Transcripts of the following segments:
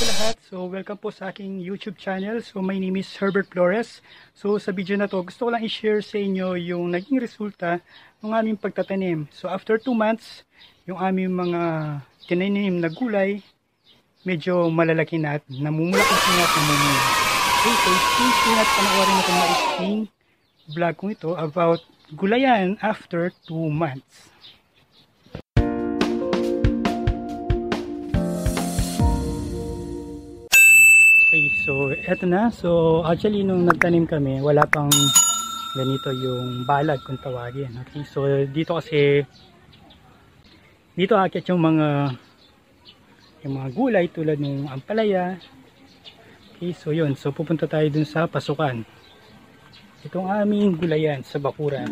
sa lahat. So, welcome po sa aking YouTube channel. So, my name is Herbert Flores. So, sa video na to, gusto ko lang i-share sa inyo yung naging resulta ng aming pagtatanim. So, after 2 months, yung aming mga tinanim na gulay, medyo malalaki na at namumulakin na at namumula. Okay, so please do not panoorin natin mga isang vlog ko ito about gulayan after 2 months. Okay, so eto na. So actually nung nagtanim kami, wala pang ganito yung balag kung tawagin. Okay, so dito kasi dito akit yung mga gulay tulad ng ampalaya. Okay, so yun. So pupunta tayo dun sa pasukan. Itong aming gulayan sa bakuran.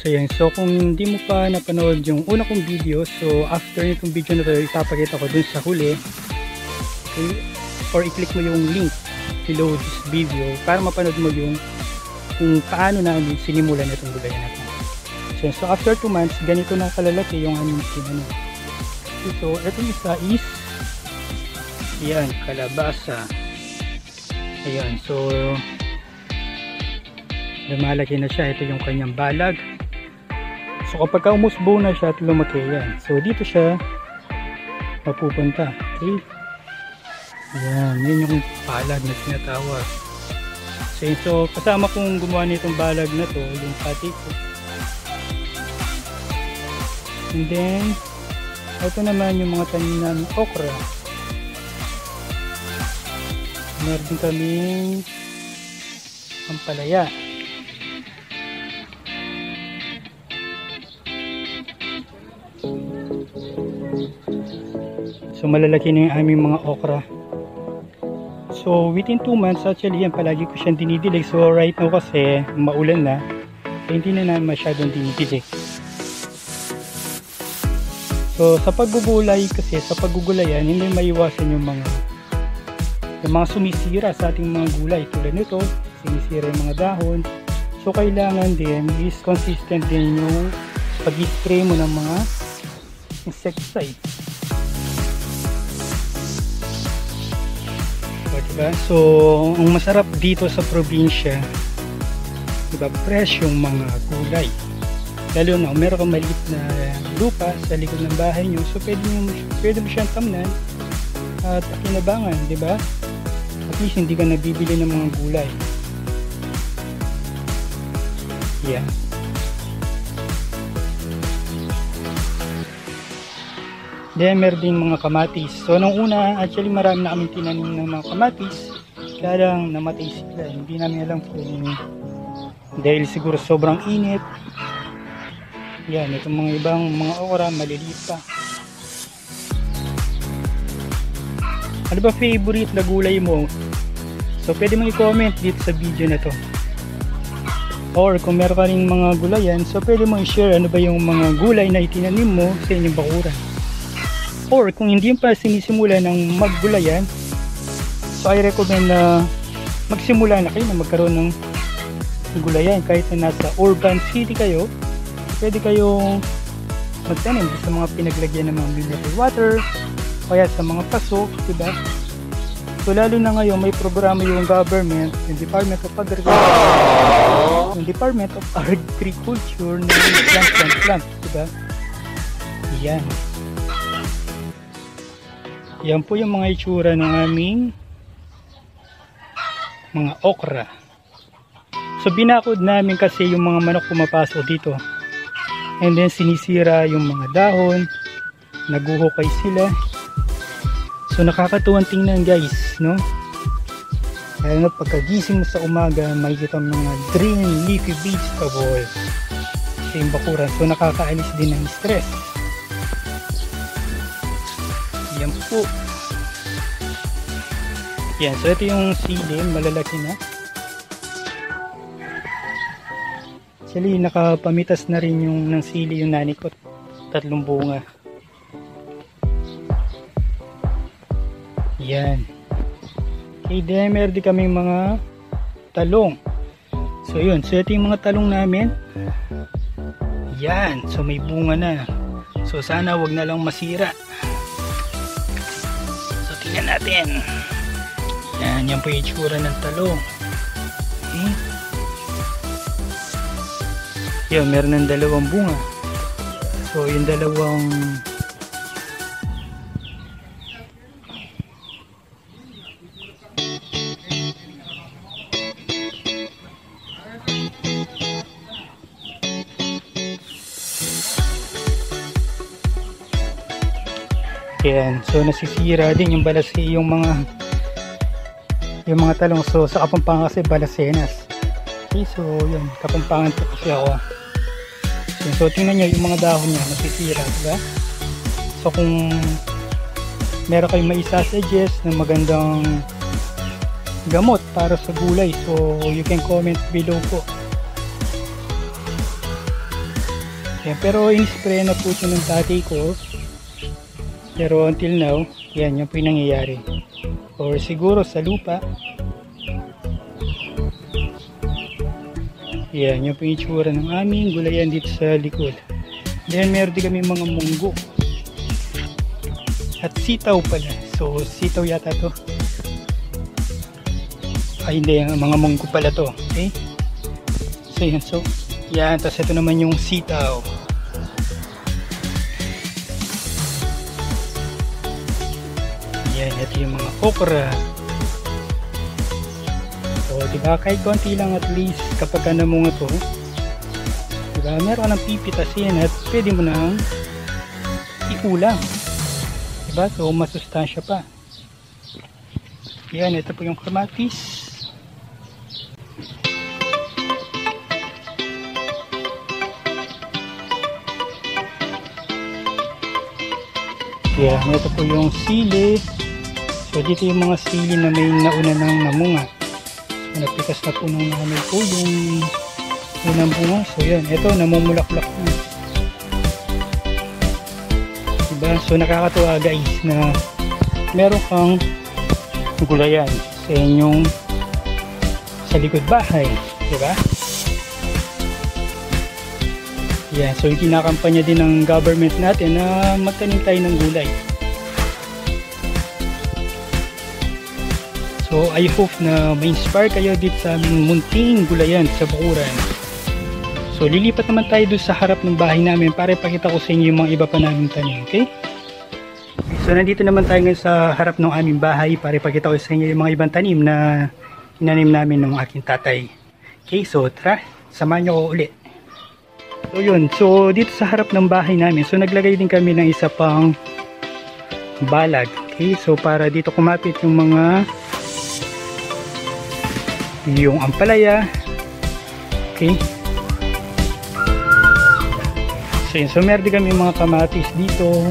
So yan, so kung hindi mo pa napanood yung una kong video, so after nitong video na to, ipapakita ko dun sa huli, okay, or i-click mo yung link below this video para mapanood mo yung kung paano namin sinimulan itong gulayan natin. So after 2 months, ganito na kalalaki yung aming sinanim. Okay, so itong isa is yan, kalabasa. Ayan, so lumalaki na siya. Ito yung kanyang balag. So kapag umusbo na siya at lumaki yan, so dito siya mapupunta. Okay, yan, yun yung balag na tinatawag. So kasama kong gumawa nitong balag na to yung pati ko. And then ito naman yung mga tanim namin okra. Meron din kaming ampalaya. So malalaki na yung aming mga okra. So within 2 months, actually yan palagi ko siyang dinidilig. So right now kasi maulan na, so hindi na masyadong dinidilig. So sa paggugulay kasi, sa paggugulayan, hindi maiwasan yung mga sumisira sa ating mga gulay. Tulad nito, sumisira yung mga dahon. So kailangan din is consistent din yung pag-spray mo ng mga insecticide. Diba? So ang masarap dito sa probinsya, diba, fresh yung mga gulay. Lalo na meron kang maliit na lupa sa likod ng bahay nyo, so pwede mo siyang tamnan at akinabangan, diba? At least hindi ka nabibili ng mga gulay. Yeah. Then meron din mga kamatis. So nung una, actually marami na kaming tinanim ng mga kamatis, kaya lang namatay sila. Hindi namin alam kung dahil siguro sobrang init. Yan, itong mga ibang mga okra maliliit pa. Ano ba favorite na gulay mo? So pwede mong i-comment dito sa video na to. Or kung meron ka rin mga gulayan, so pwede mong i-share ano ba yung mga gulay na itinanim mo sa inyong bakuran. Or kung hindi pa sinisimula ng maggulayan, so I recommend na magsimula na kayo na magkaroon ng gulayan. Kahit na nasa urban city kayo, pwede kayong magtanim sa mga pinaglagyan ng mga mineral water, kaya sa mga paso, diba? So lalo na ngayon may programa yung government, yung Department of Agriculture na plant, diba? Yan. Yan po yung mga itsura ng aming mga okra. So binakod namin kasi yung mga manok pumapasok dito. And then sinisira yung mga dahon, naguhukay sila. So nakakatuwang tingnan guys, no? Kaya na pagkagising mo sa umaga, makikita mo mga green leafy vegetables sa yung bakuran. So nakakaalis din ng stress. Yan po. Yan, so ito yung sili, malalaki na. Actually, nakapamitas na rin yung ng sili yung nani ko. 3 bunga. Yan. Okay, then meron din kaming mga talong. So yun, so ito yung mga talong namin. Yan, so may bunga na. So sana wag na lang masira. So tingnan natin. Yan po yung itsura ng talong. Okay. Yan, meron ng dalawang bunga. So yung dalawang yan, so nasisira din yung balasi, yung mga talong. So sa Kapampangan kasi balasenas. Okay, so yun, Kapampangan po kasi ako. So tingnan nyo yung mga dahon niya nasisira, diba? So kung meron kayong maisa-suggest na magandang gamot para sa gulay, so you can comment below po. Yan, pero in-spray na po ito ng tatay ko. Pero until now, yan po yung nangyayari. Or siguro sa lupa. Yan po yung itsura ng aming gulayan dito sa likod. Then meron din kami mga munggo. At sitaw pala. So sitaw yata to. Ay hindi, mga munggo pala to. Okay? So yan, so yan, tapos ito naman yung sitaw. Yan, ito yung mga okra. So, diba, kahit konti lang at least kapag namunga to, diba, meron ka ng pipitasin at pwede mo nang iulam. Diba, so masustansya pa. Yan, ito po yung kamatis. Yan, ito po yung sili. So dito yung mga sili na may nauna ng namunga. So napikas na po ng nanay ko yung unang bunga. So yan, ito namumulaklak na. Diba? So nakakatuwa guys na meron kang gulayan sa inyong sa likod bahay. Diba? Yan, so yung kinakampanya din ng government natin na magtanim tayo ng gulay. So I hope na ma-inspire kayo dito sa aming munting gulayan sa bakuran. So lilipat naman tayo doon sa harap ng bahay namin para ipakita ko sa inyo yung mga iba pa naming tanim, okay? So nandito naman tayo ngayon sa harap ng aming bahay para ipakita ko sa inyo yung mga ibang tanim na tinanim namin ng aking tatay. Okay, so tara, samahan nyo ko ulit. So yun, so dito sa harap ng bahay namin, so naglagay din kami ng isa pang balag. Okay, so para dito kumapit yung ampalaya. Okay. So yun, so meron din kami mga kamatis dito.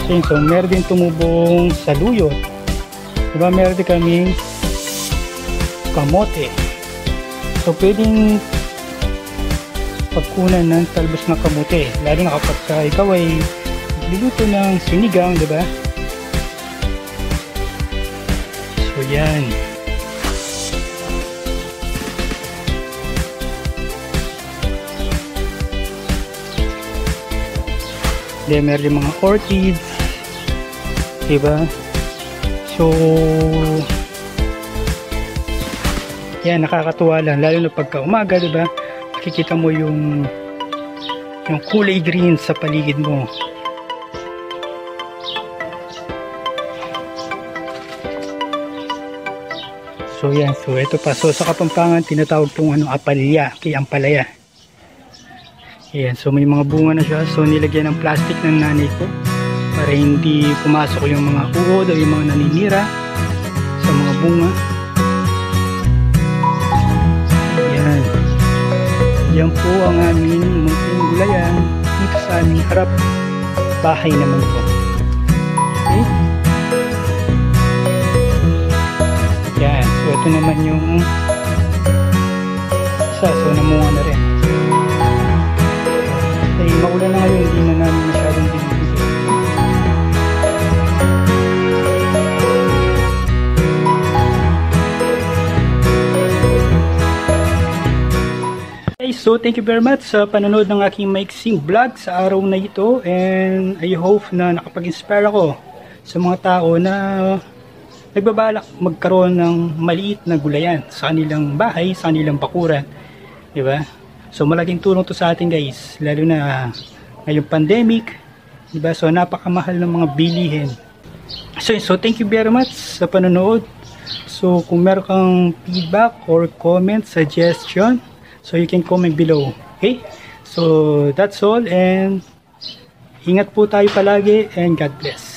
So yun, so meron din tumubong saluyot. Diba, meron din kami kamote. So pwedeng pagkunan ng talbos ng kamote, lalo na kapag ikaw ay niluto ng sinigang, diba? So yan. Then meron yung mga orchids, diba? So yan, nakakatuwa lang, lalo na pagka umaga, diba? Makikita mo yung kulay green sa paligid mo. So yan, so ito pa, so sa Kapampangan tinatawag tong apalya, kay ampalaya. Yan, so may mga bunga na siya. So nilagyan ng plastic ng nanay ko para hindi pumasok yung mga uod o yung mga naninira sa mga bunga. Yan. Yan po ang aming munting gulayan dito sa aming harap bahay naman po. Okay? Yan. So ito naman yung isa. So namunga na rin. Maulan na ngayon, hindi na namin masyadong binibigay. Okay, so thank you very much sa panonood ng aking maiksing vlog sa araw na ito, and I hope na nakapag-inspire ako sa mga tao na nagbabalak magkaroon ng maliit na gulayan sa kanilang bahay, sa kanilang bakuran, di ba? So malaking tulong to sa atin guys, lalo na ngayong pandemic, di ba? So napakamahal ng mga bilihin. So thank you very much sa panonood. So kung meron kang feedback or comment, suggestion, so you can comment below. Okay? So that's all, and ingat po tayo palagi, and God bless.